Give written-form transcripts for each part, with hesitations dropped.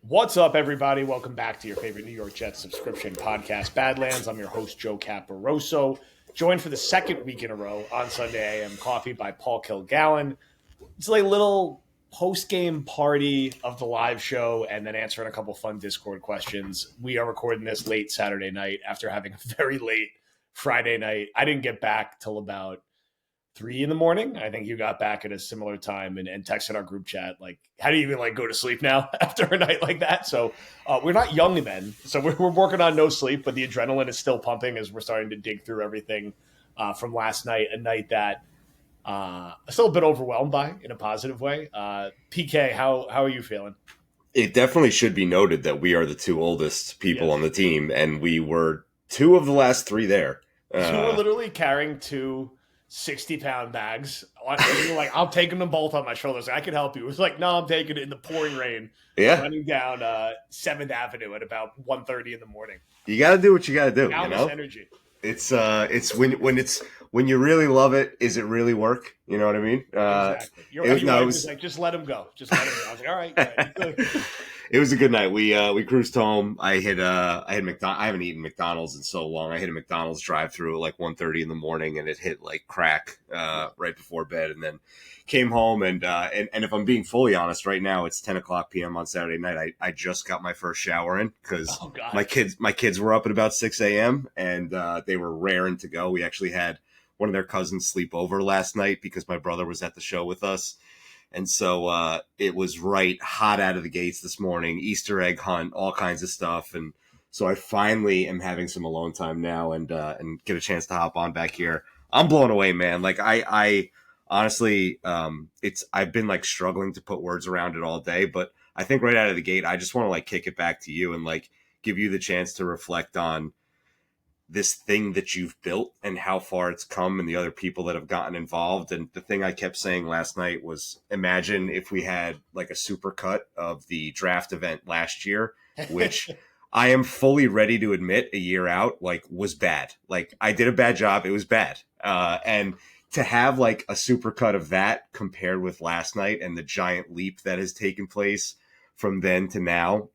What's up, everybody? Welcome back to your favorite New York Jets subscription podcast, Badlands. I'm your host, Joe Caporoso, joined for the second week in a row on Sunday AM Coffee by Paul Kilgallen. It's like a little post-game party of the live show and then answering a couple fun Discord questions. We are recording this late Saturday night after having a very late Friday night. I didn't get back till about 3 in the morning. I think you got back at a similar time and texted our group chat, like, how do you even go to sleep now after a night like that? So we're not young then. So we're working on no sleep, but the adrenaline is still pumping as we're starting to dig through everything from last night, a night that still a bit overwhelmed by in a positive way. PK, how are you feeling? It definitely should be noted that we are the two oldest people on the team, and we were two of the last three there. You were literally carrying two 60-pound bags. You were like, I'm taking them both on my shoulders. I can help you. It was like, no, I'm taking it in the pouring rain. Yeah. Running down 7th Avenue at about 1:30 in the morning. You got to do what you got to do. Now this energy. It's when you really love it, is it really work? You know what I mean? Exactly. It was like, just let him go. Just let him go. I was like, all right. It was a good night. We cruised home. I haven't eaten McDonald's in so long. I hit a McDonald's drive-through at like 1:30 in the morning, and it hit like crack right before bed, and then came home and if I'm being fully honest, right now it's 10:00 p.m. on Saturday night. I just got my first shower in because my kids were up at about 6 a.m. and they were raring to go. We actually had one of their cousins sleep over last night because my brother was at the show with us. And so it was right hot out of the gates this morning, Easter egg hunt, all kinds of stuff. And so I finally am having some alone time now and get a chance to hop on back here. I'm blown away, man. Like I honestly, I've been like struggling to put words around it all day, but I think right out of the gate, I just want to like kick it back to you and like give you the chance to reflect on this thing that you've built and how far it's come and the other people that have gotten involved. And the thing I kept saying last night was, imagine if we had like a super cut of the draft event last year, which I am fully ready to admit a year out, like was bad. Like I did a bad job. It was bad. And to have like a super cut of that compared with last night and the giant leap that has taken place from then to now.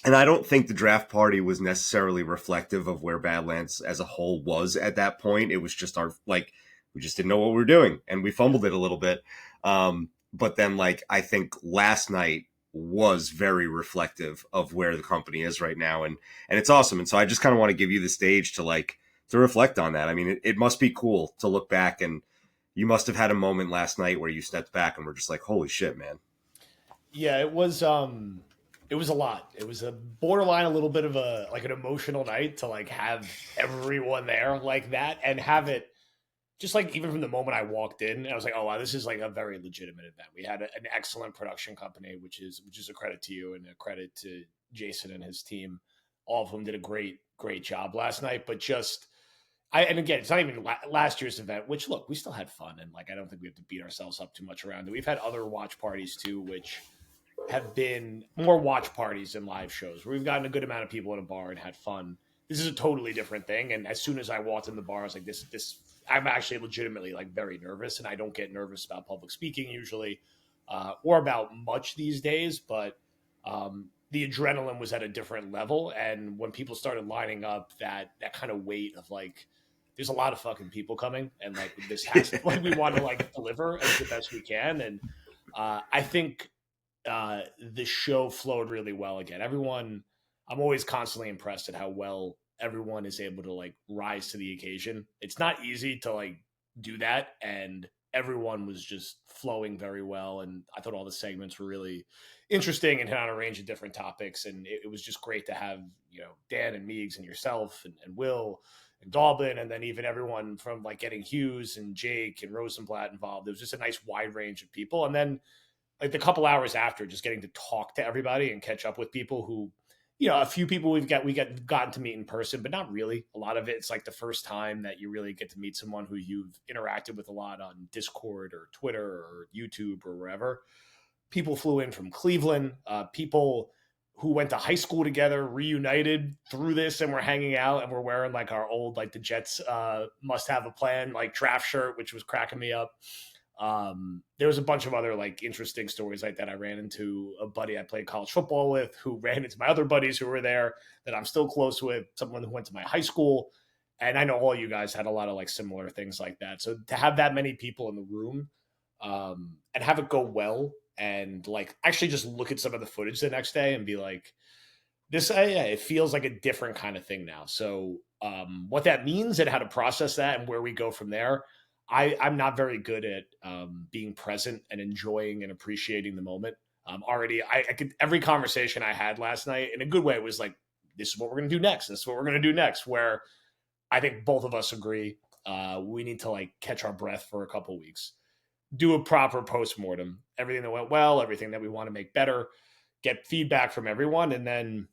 And I don't think the draft party was necessarily reflective of where Badlands as a whole was at that point. It was just we just didn't know what we were doing and we fumbled it a little bit. But then I think last night was very reflective of where the company is right now. And it's awesome. And so I just kind of want to give you the stage to reflect on that. I mean, it must be cool to look back, and you must have had a moment last night where you stepped back and were just like, holy shit, man. Yeah, it was a lot. It was a borderline a little bit of an emotional night to have everyone there like that and have it just even from the moment I walked in, I was like, oh wow, this is a very legitimate event. We had an excellent production company, which is a credit to you and a credit to Jason and his team. All of whom did a great job last night. But and again, it's not even last year's event, which look, we still had fun. And I don't think we have to beat ourselves up too much around it. We've had other watch parties too, which have been more watch parties than live shows where we've gotten a good amount of people in a bar and had fun. This is a totally different thing. And as soon as I walked in the bar, I was like, this, I'm actually legitimately very nervous, and I don't get nervous about public speaking usually, or about much these days, but the adrenaline was at a different level. And when people started lining up, that kind of weight of there's a lot of fucking people coming, and this has we want to deliver as the best we can. And I think the show flowed really well again. I'm always constantly impressed at how well everyone is able to rise to the occasion. It's not easy to do that, and everyone was just flowing very well. And I thought all the segments were really interesting and hit on a range of different topics. And it was just great to have, Dan and Meigs and yourself and Will and Dalbin, and then even everyone from getting Hughes and Jake and Rosenblatt involved. It was just a nice wide range of people. And then the couple hours after, just getting to talk to everybody and catch up with people who, a few people we gotten to meet in person, but not really. A lot of it's the first time that you really get to meet someone who you've interacted with a lot on Discord or Twitter or YouTube or wherever. People flew in from Cleveland, people who went to high school together, reunited through this, and we're hanging out, and we're wearing our old, the Jets must have a plan, draft shirt, which was cracking me up. There was a bunch of other like interesting stories like that. I ran into a buddy I played college football with who ran into my other buddies who were there that I'm still close with, someone who went to my high school. And I know all you guys had a lot of like similar things like that. So to have that many people in the room, and have it go well, and like actually just look at some of the footage the next day and be like, this, yeah, it feels like a different kind of thing now. So what that means and how to process that and where we go from there, I'm not very good at being present and enjoying and appreciating the moment. Already, I could, every conversation I had last night in a good way was like, this is what we're going to do next. This is what we're going to do next. Where I think both of us agree, we need to like catch our breath for a couple weeks, do a proper post-mortem, everything that went well, everything that we want to make better, get feedback from everyone, and then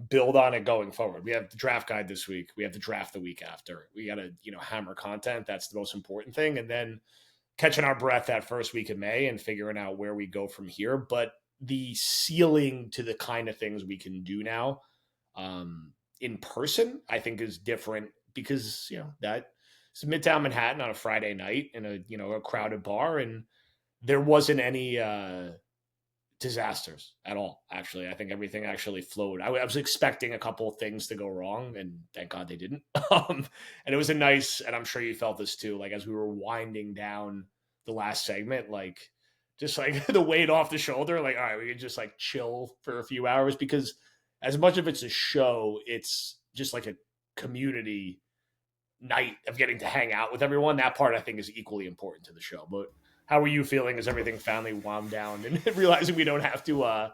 build on it going forward. We have the draft guide this week. We have the draft the week after. We got to, hammer content. That's the most important thing. And then catching our breath that first week of May and figuring out where we go from here. But the ceiling to the kind of things we can do now, in person, I think is different because, that it's Midtown Manhattan on a Friday night in a crowded bar, and there wasn't any disasters at all. Actually, I think everything actually flowed. I was expecting a couple of things to go wrong, and thank God they didn't. And it was a nice, and I'm sure you felt this too, like as we were winding down the last segment, like just like the weight off the shoulder, like all right, we can just like chill for a few hours, because as much of it's a show, it's just like a community night of getting to hang out with everyone. That part I think is equally important to the show. But how are you feeling as everything finally wound down and realizing we don't have to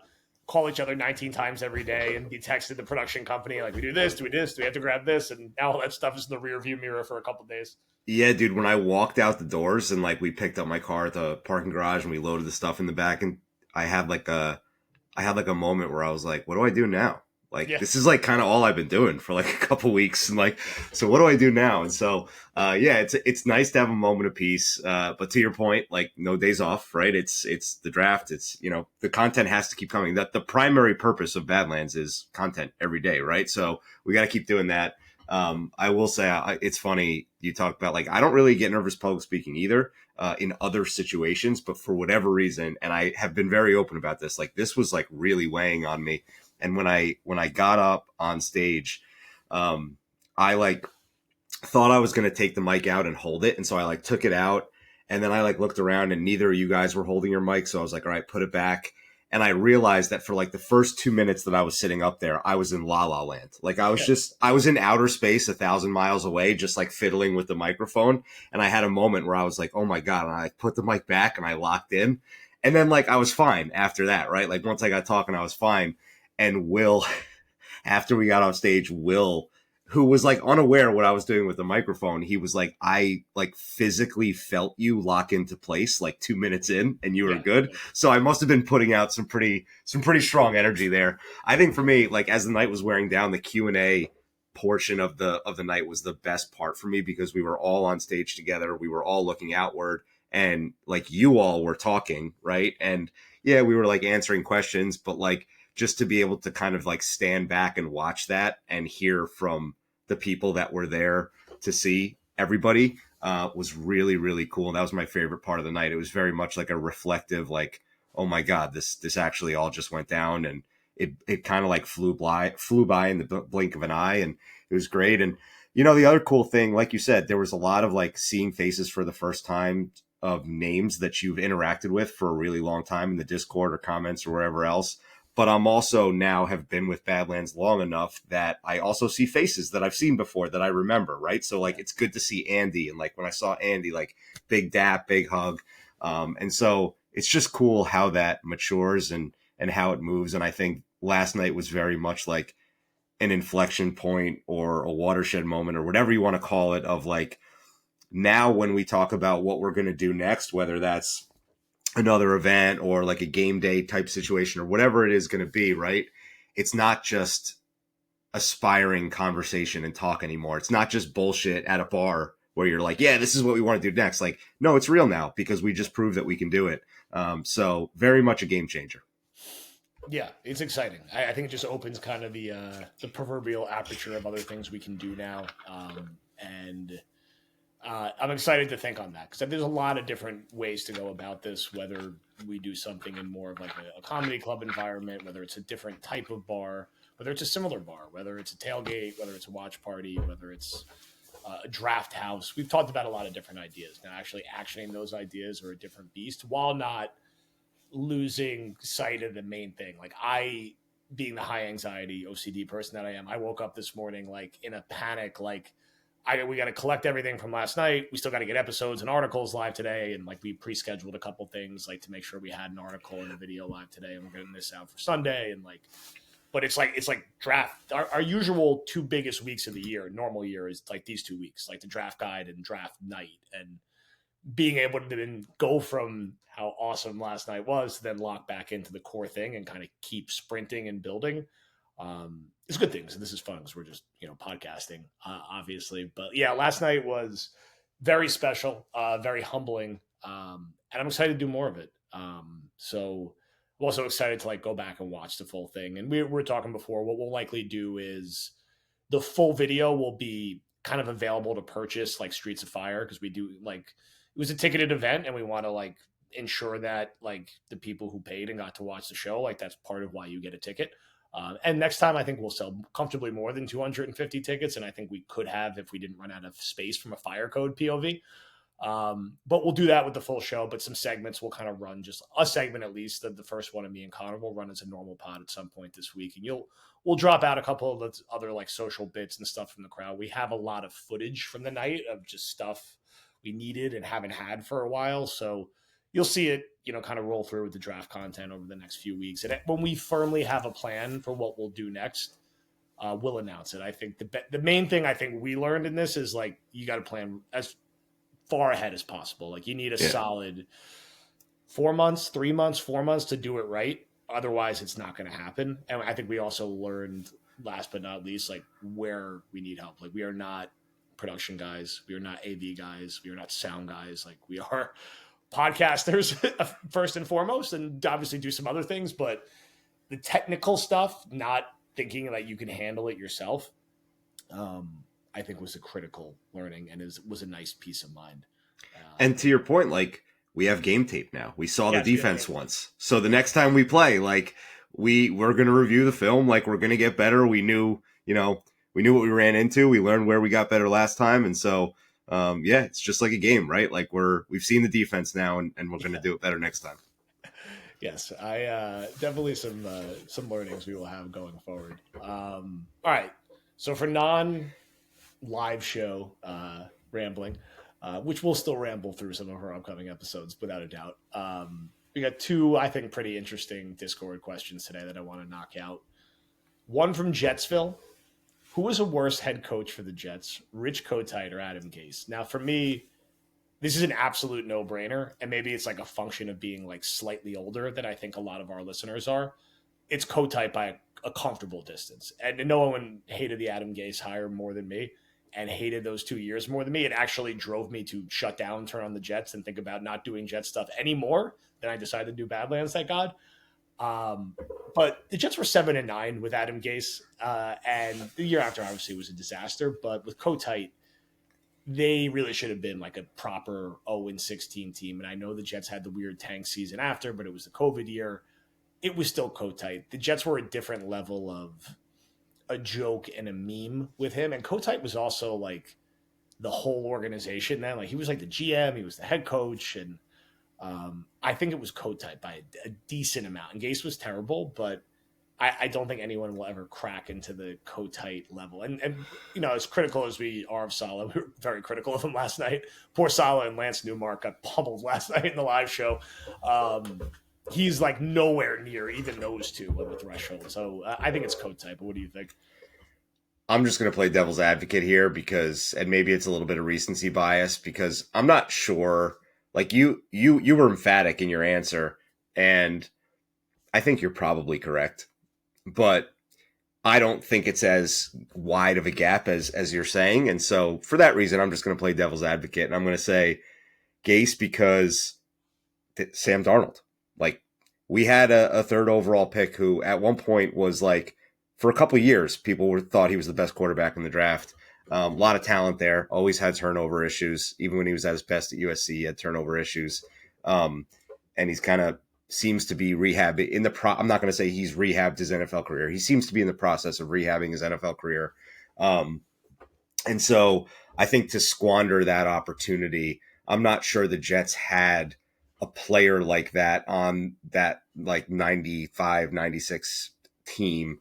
call each other 19 times every day and be texted the production company like, we do this, do we this, do we have to grab this, and now all that stuff is in the rear view mirror for a couple of days? Yeah, dude, when I walked out the doors and like we picked up my car at the parking garage and we loaded the stuff in the back, and I had like a moment where I was like, what do I do now? Like Yeah, this is like kind of all I've been doing for like a couple weeks, and like, so what do I do now? And so yeah, it's nice to have a moment of peace. But to your point, like no days off, right? It's the draft. It's the content has to keep coming. That the primary purpose of Badlands is content every day, right? So we got to keep doing that. I will say it's funny you talk about like I don't really get nervous public speaking either in other situations, but for whatever reason, and I have been very open about this, like this was like really weighing on me. And when I got up on stage, I like thought I was going to take the mic out and hold it, and so I like took it out, and then I like looked around, and neither of you guys were holding your mic, so I was like, all right, put it back. And I realized that for like the first 2 minutes that I was sitting up there, I was in La La Land. Like I was in outer space 1,000 miles away, just like fiddling with the microphone. And I had a moment where I was like, oh my God. And I put the mic back and I locked in. And then like I was fine after that, right? Like once I got talking, I was fine. And Will, after we got off stage, Will, who was like unaware what I was doing with the microphone, he was like, I like physically felt you lock into place like 2 minutes in and you were yeah, good. So I must have been putting out some pretty strong energy there. I think for me, like as the night was wearing down, the Q&A portion of the night was the best part for me because we were all on stage together. We were all looking outward and like you all were talking, right? And yeah, we were like answering questions, but like just to be able to kind of like stand back and watch that and hear from the people that were there to see everybody was really, really cool. And that was my favorite part of the night. It was very much like a reflective, like, oh my God, this actually all just went down. And it kind of like flew by in the blink of an eye. And it was great. And, the other cool thing, like you said, there was a lot of like seeing faces for the first time of names that you've interacted with for a really long time in the Discord or comments or wherever else. But I'm also now have been with Badlands long enough that I also see faces that I've seen before that I remember, right? So like it's good to see Andy, and like when I saw Andy, like big dap, big hug, and so it's just cool how that matures and how it moves. And I think last night was very much like an inflection point or a watershed moment or whatever you want to call it. Of like now when we talk about what we're going to do next, whether that's another event or like a game day type situation or whatever it is going to be, right? It's not just aspiring conversation and talk anymore. It's not just bullshit at a bar where you're like, yeah, this is what we want to do next. Like, no, it's real now because we just proved that we can do it. So very much a game changer. yeah, it's exciting. I think it just opens kind of the proverbial aperture of other things we can do now, and I'm excited to think on that because there's a lot of different ways to go about this. Whether we do something in more of like a comedy club environment, whether it's a different type of bar, whether it's a similar bar, whether it's a tailgate, whether it's a watch party, whether it's a draft house. We've talked about a lot of different ideas. Now, actually actioning those ideas are a different beast, while not losing sight of the main thing. Like being the high anxiety OCD person that I am, I woke up this morning like in a panic, like we got to collect everything from last night. We still got to get episodes and articles live today. And like we pre-scheduled a couple things like to make sure we had an article and a video live today, and we're getting this out for Sunday. And like, but it's like draft, our usual 2 biggest weeks of the year, normal year, is like these 2 weeks, like the draft guide and draft night. And being able to then go from how awesome last night was to then lock back into the core thing and kind of keep sprinting and building. It's a good thing. So this is fun because we're just, podcasting, obviously. But yeah, last night was very special, very humbling. And I'm excited to do more of it. So I'm also excited to like go back and watch the full thing. And we were talking before, what we'll likely do is the full video will be kind of available to purchase like Streets of Fire, because we do like, it was a ticketed event and we want to like ensure that like the people who paid and got to watch the show, like that's part of why you get a ticket. And next time I think we'll sell comfortably more than 250 tickets. And I think we could have if we didn't run out of space from a fire code POV. But we'll do that with the full show, but some segments will kind of run, just a segment at least. The first one of me and Connor will run as a normal pod at some point this week. And we'll drop out a couple of the other like social bits and stuff from the crowd. We have a lot of footage from the night of just stuff we needed and haven't had for a while. So you'll see it, kind of roll through with the draft content over the next few weeks. And when we firmly have a plan for what we'll do next, we'll announce it. I think the main thing I think we learned in this is like, you got to plan as far ahead as possible. Like you need a solid 4 months, 3 months, 4 months to do it right. Otherwise it's not going to happen. And I think we also learned, last but not least, like where we need help. Like we are not production guys. We are not AV guys. We are not sound guys. Like we are podcasters first and foremost, and obviously do some other things, but the technical stuff, not thinking that you can handle it yourself, I think was a critical learning and was a nice peace of mind. And to your point, like we have game tape now. We saw the defense once. So the next time we play, like we're going to review the film. Like we're going to get better. We knew what we ran into. We learned where we got better last time. And so, it's just like a game, right? Like we've seen the defense now and we're going to do it better next time. Yes, I definitely some learnings we will have going forward. All right. So for live show rambling, which we'll still ramble through some of our upcoming episodes without a doubt. We got 2, I think, pretty interesting Discord questions today that I want to knock out. One from Jetsville. Who was a worse head coach for the Jets, Rich Kotite or Adam Gase? Now, for me, this is an absolute no-brainer, and maybe it's like a function of being like slightly older than I think a lot of our listeners are. It's Kotite by a comfortable distance. And no one hated the Adam Gase hire more than me and hated those 2 years more than me. It actually drove me to shut down, turn on the Jets, and think about not doing Jet stuff anymore. Then I decided to do Badlands, thank God. But the Jets were 7-9 with Adam Gase, and the year after obviously was a disaster. But with Kotite, they really should have been like a proper 0-16 team. And I know the Jets had the weird tank season after, but it was the COVID year. It was still Kotite. The Jets were a different level of a joke and a meme with him. And Kotite was also like the whole organization then. Like he was like the GM, he was the head coach, and I think it was Kotite by a decent amount. And Gase was terrible, but I don't think anyone will ever crack into the Kotite level. And as critical as we are of Saleh, we were very critical of him last night. Poor Saleh and Lance Newmark got pummeled last night in the live show. He's like nowhere near even those two on the threshold. So I think it's Kotite, but what do you think? I'm just going to play devil's advocate here and maybe it's a little bit of recency bias, because I'm not sure. Like you were emphatic in your answer, and I think you're probably correct, but I don't think it's as wide of a gap as you're saying. And so for that reason, I'm just going to play devil's advocate, and I'm going to say Gase because Sam Darnold. Like we had a 3rd overall pick who at one point was like, for a couple of years, people thought he was the best quarterback in the draft. A lot of talent there. Always had turnover issues. Even when he was at his best at USC, he had turnover issues. Um, and he's kind of seems to be rehab in the I'm not going to say he's rehabbed his NFL career. He seems to be in the process of rehabbing his NFL career. Um, and so I think to squander that opportunity, I'm not sure the Jets had a player like that on that like 95, 96 team,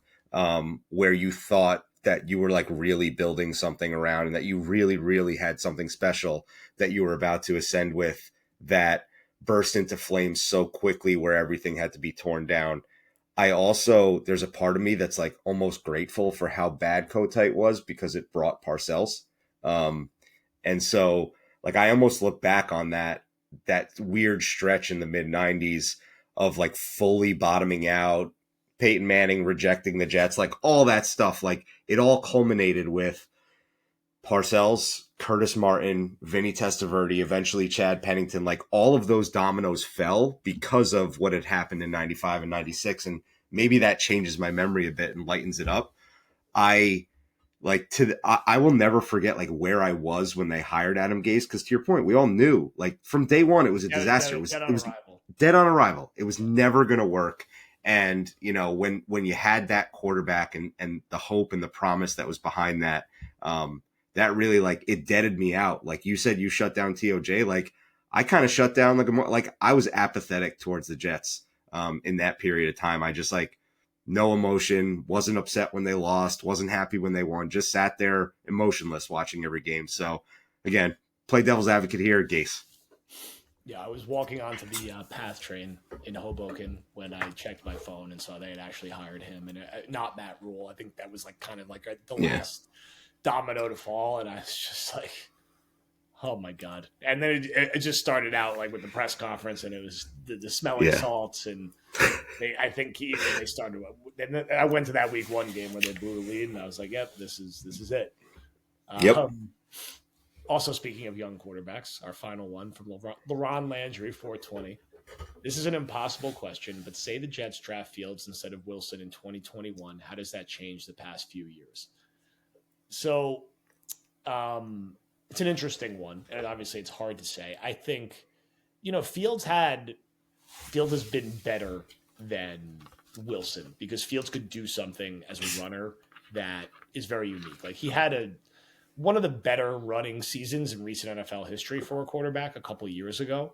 where you thought that you were like really building something around and that you really, really had something special that you were about to ascend with, that burst into flames so quickly where everything had to be torn down. I also, there's a part of me that's like almost grateful for how bad Kotite was because it brought Parcells. Um, and so like I almost look back on that weird stretch in the mid 90s of like fully bottoming out, Peyton Manning rejecting the Jets, like all that stuff. Like it all culminated with Parcells, Curtis Martin, Vinny Testaverde, eventually Chad Pennington. Like all of those dominoes fell because of what had happened in 95 and 96. And maybe that changes my memory a bit and lightens it up. I like I will never forget like where I was when they hired Adam Gase, because to your point, we all knew like from day one it was a disaster. It was dead on arrival. It was never going to work. And you know, when you had that quarterback and the hope and the promise that was behind that, that really like it deaded me out. Like you said, you shut down TOJ. Like I kind of shut down like I was apathetic towards the Jets in that period of time. I just like no emotion, wasn't upset when they lost, wasn't happy when they won, just sat there emotionless watching every game. So again, play devil's advocate here, Gase. Yeah, I was walking onto the PATH train in Hoboken when I checked my phone and saw they had actually hired him, and not Matt Rule. I think that was like kind of like the last domino to fall, and I was just like, oh my god! And then it just started out like with the press conference, and it was the smelling salts, and I think they started. And I went to that week one game where they blew the lead, and I was like, yep, this is it. Yep. Also, speaking of young quarterbacks, our final one from LaRon Landry, 420. This is an impossible question, but say the Jets draft Fields instead of Wilson in 2021. How does that change the past few years? So, it's an interesting one, and obviously it's hard to say. I think, Fields has been better than Wilson because Fields could do something as a runner that is very unique. Like he had one of the better running seasons in recent NFL history for a quarterback a couple of years ago.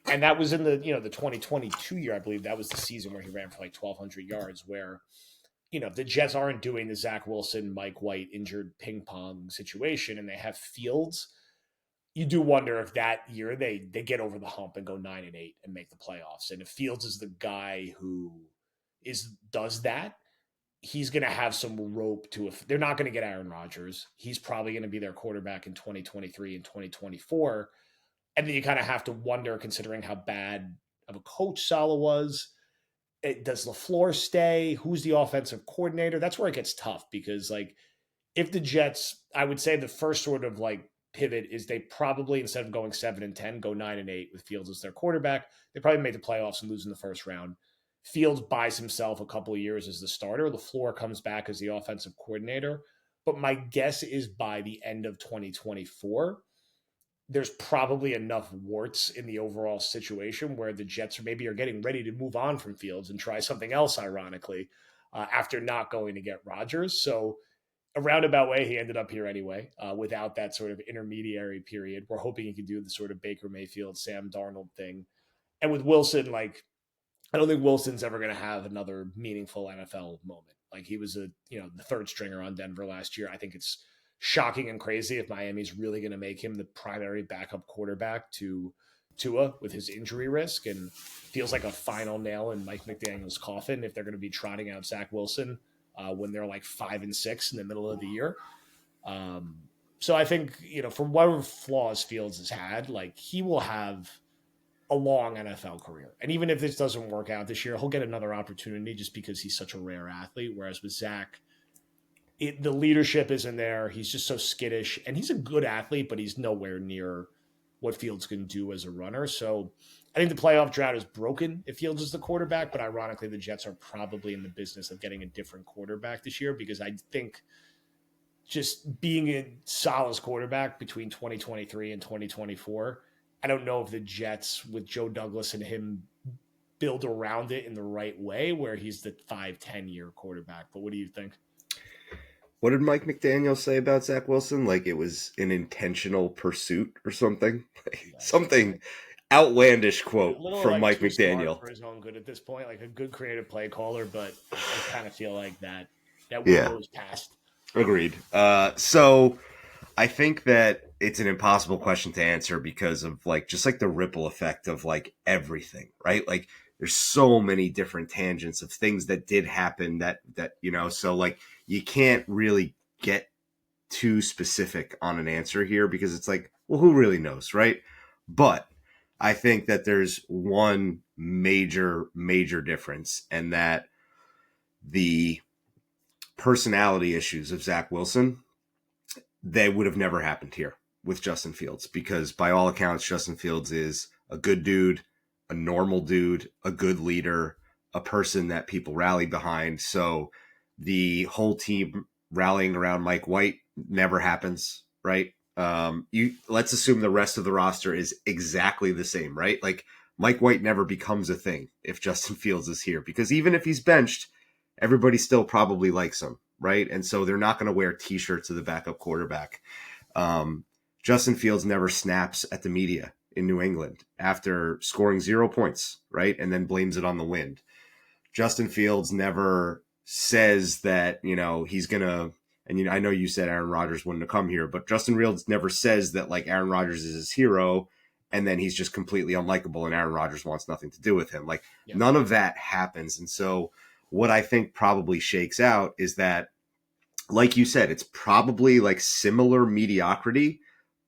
And that was in the 2022 year, I believe that was the season where he ran for like 1,200 yards, where, the Jets aren't doing the Zach Wilson, Mike White injured ping pong situation, and they have Fields. You do wonder if that year they get over the hump and go 9-8 and make the playoffs. And if Fields is the guy who does that, he's going to have some rope to it. They're not going to get Aaron Rodgers. He's probably going to be their quarterback in 2023 and 2024. And then you kind of have to wonder, considering how bad of a coach Saleh was, does LaFleur stay? Who's the offensive coordinator? That's where it gets tough because, like, if the Jets, I would say the first sort of like pivot is they probably, instead of going 7-10, go 9-8 with Fields as their quarterback. They probably make the playoffs and lose in the first round. Fields buys himself a couple of years as the starter. LaFleur comes back as the offensive coordinator. But my guess is by the end of 2024, there's probably enough warts in the overall situation where the Jets are getting ready to move on from Fields and try something else, ironically, after not going to get Rodgers. So a roundabout way, he ended up here anyway, without that sort of intermediary period. We're hoping he can do the sort of Baker Mayfield, Sam Darnold thing. And with Wilson, like, I don't think Wilson's ever going to have another meaningful NFL moment. Like he was the third stringer on Denver last year. I think it's shocking and crazy if Miami's really going to make him the primary backup quarterback to Tua with his injury risk, and feels like a final nail in Mike McDaniel's coffin if they're going to be trotting out Zach Wilson when they're like 5-6 in the middle of the year. So I think, from whatever flaws Fields has had, like he will have a long NFL career. And even if this doesn't work out this year, he'll get another opportunity just because he's such a rare athlete. Whereas with Zach, the leadership isn't there. He's just so skittish, and he's a good athlete, but he's nowhere near what Fields can do as a runner. So I think the playoff drought is broken if Fields is the quarterback, but ironically, the Jets are probably in the business of getting a different quarterback this year because I think just being in Salah's quarterback between 2023 and 2024. I don't know if the Jets with Joe Douglas and him build around it in the right way where he's the 5-10 year quarterback. But what do you think? What did Mike McDaniel say about Zach Wilson? Like it was an intentional pursuit or something? Yeah, Something outlandish a quote little from like Mike too smart McDaniel. for his own good at this point, like a good creative play caller, but I kind of feel like that Yeah, window is past. agreed. So I think that it's an impossible question to answer because of like just like the ripple effect of like everything, right? Like there's so many different tangents of things that did happen that so like you can't really get too specific on an answer here because it's like, well, who really knows, right? But I think that there's one major difference, and that the personality issues of Zach Wilson, they would have never happened here with Justin Fields because by all accounts, Justin Fields is a good dude, a normal dude, a good leader, a person that people rally behind. So the whole team rallying around Mike White never happens, right? You let's assume the rest of the roster is exactly the same, right? Like Mike White never becomes a thing if Justin Fields is here because even if he's benched, everybody still probably likes him, right? And so they're not going to wear T-shirts of the backup quarterback. Um, Justin Fields never snaps at the media in New England after scoring 0 points, right? And then blames it on the wind. Justin Fields never says that, he's going to, and I know you said Aaron Rodgers wouldn't have come here, but Justin Fields never says that like Aaron Rodgers is his hero and then he's just completely unlikable and Aaron Rodgers wants nothing to do with him. Like Yeah. none of that happens. And so what I think probably shakes out is that, like you said, it's probably like similar mediocrity,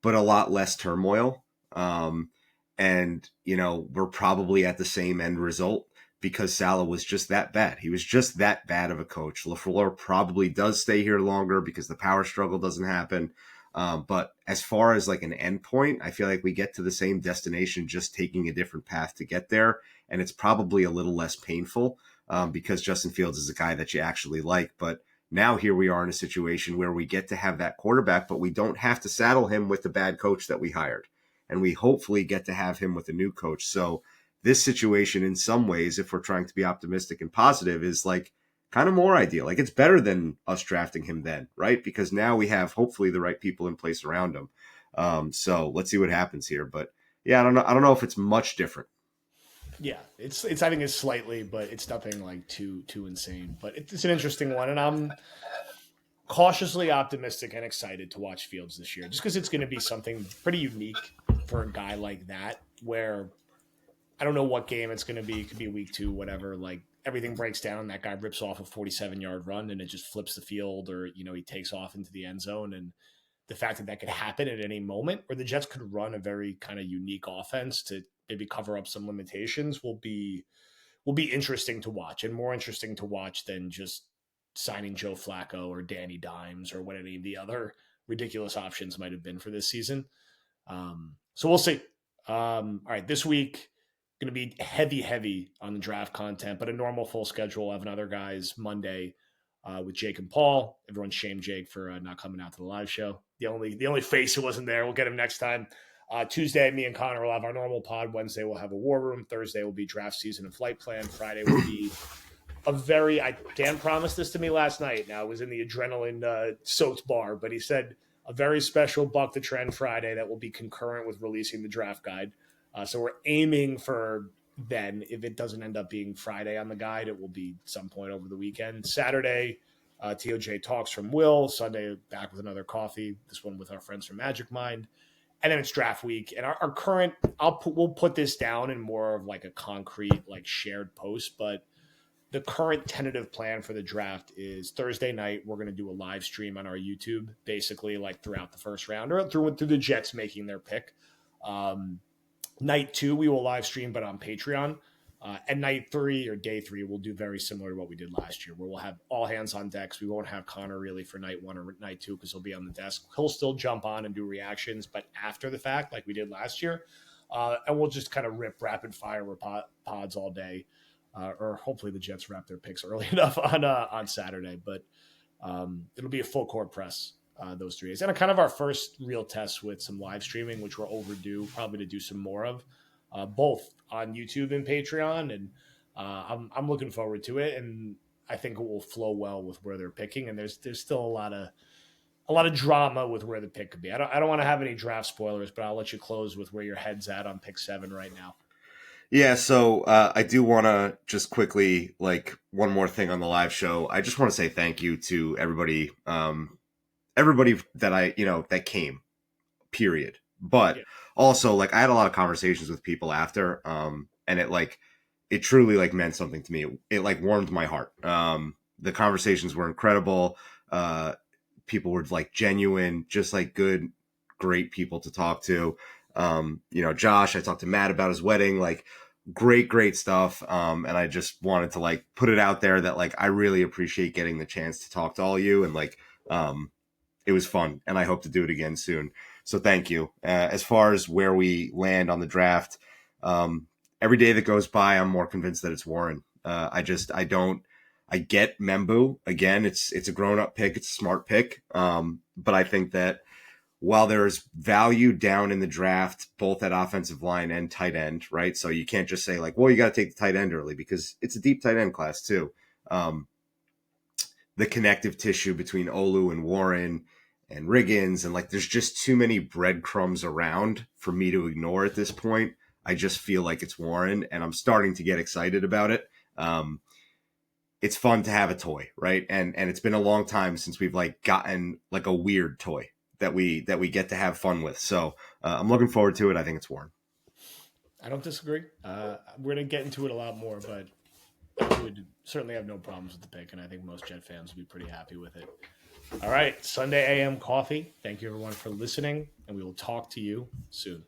but a lot less turmoil. And, we're probably at the same end result because Salah was just that bad. He was just that bad of a coach. LaFleur probably does stay here longer because the power struggle doesn't happen. But as far as like an end point, I feel like we get to the same destination, just taking a different path to get there. And it's probably a little less painful because Justin Fields is a guy that you actually like. But now here we are in a situation where we get to have that quarterback, but we don't have to saddle him with the bad coach that we hired. And we hopefully get to have him with a new coach. So this situation in some ways, if we're trying to be optimistic and positive, is like kind of more ideal. Like it's better than us drafting him then, right? Because now we have hopefully the right people in place around him. So let's see what happens here. But yeah, I don't know if it's much different. Yeah, it's I think it's slightly, but it's nothing like too insane. But it's an interesting one, and I'm cautiously optimistic and excited to watch Fields this year, just because it's going to be something pretty unique for a guy like that. Where I don't know what game it's going to be. It could be week 2, whatever. Like everything breaks down. That guy rips off a 47-yard run, and it just flips the field, or he takes off into the end zone, and the fact that could happen at any moment, or the Jets could run a very kind of unique offense to maybe cover up some limitations, will be interesting to watch, and more interesting to watch than just signing Joe Flacco or Danny Dimes or what any of the other ridiculous options might have been for this season. So we'll see. All right, this week going to be heavy on the draft content, but a normal full schedule. I have another guys Monday with Jake and Paul. Everyone shamed Jake for not coming out to the live show. The only face who wasn't there. We'll get him next time. Tuesday, me and Connor will have our normal pod. Wednesday, we'll have a war room. Thursday will be draft season and flight plan. Friday will be Dan promised this to me last night. Now, I was in the adrenaline soaked bar, but he said a very special Buck the Trend Friday that will be concurrent with releasing the draft guide. So we're aiming for then. If it doesn't end up being Friday on the guide, it will be some point over the weekend. Saturday, TOJ talks from Will. Sunday, back with another coffee. This one with our friends from Magic Mind. And then it's draft week. And our current, we'll put this down in more of like a concrete, like shared post. But the current tentative plan for the draft is Thursday night. We're going to do a live stream on our YouTube, basically like throughout the first round or through the Jets making their pick. Night 2, we will live stream, but on Patreon. And night 3 or day 3, we'll do very similar to what we did last year, where we'll have all hands on decks. We won't have Connor really for night 1 or night 2 because he'll be on the desk. He'll still jump on and do reactions, but after the fact, like we did last year. And we'll just kind of rip rapid fire pods all day. Or hopefully the Jets wrap their picks early enough on Saturday. But it'll be a full court press. those 3 days. And kind of our first real test with some live streaming, which we're overdue probably to do some more of, both on YouTube and Patreon. And I'm looking forward to it. And I think it will flow well with where they're picking. And there's still a lot of drama with where the pick could be. I don't want to have any draft spoilers, but I'll let you close with where your head's at on pick 7 right now. Yeah, so I do want to just quickly, like, one more thing on the live show. I just want to say thank you to everybody, everybody that that came, period. But also, like, I had a lot of conversations with people after, and it truly, like, meant something to me. It like warmed my heart. The conversations were incredible. People were like genuine, just like good, great people to talk to. Josh, I talked to Matt about his wedding, like great stuff. And I just wanted to like put it out there that like I really appreciate getting the chance to talk to all you, and like it was fun, and I hope to do it again soon. So thank you. As far as where we land on the draft, every day that goes by, I'm more convinced that it's Warren. I get Membu again. It's a grown up pick. It's a smart pick. But I think that while there's value down in the draft, both at offensive line and tight end, right? So you can't just say like, well, you got to take the tight end early because it's a deep tight end class too. The connective tissue between Olu and Warren and Riggins, and like, there's just too many breadcrumbs around for me to ignore at this point. I just feel like it's Warren, and I'm starting to get excited about it. It's fun to have a toy, right? And it's been a long time since we've like gotten like a weird toy that we get to have fun with. So I'm looking forward to it. I think it's Warren. I don't disagree. We're gonna get into it a lot more, but I would certainly have no problems with the pick, and I think most Jet fans will be pretty happy with it. All right, Sunday AM Coffee. Thank you everyone for listening, and we will talk to you soon.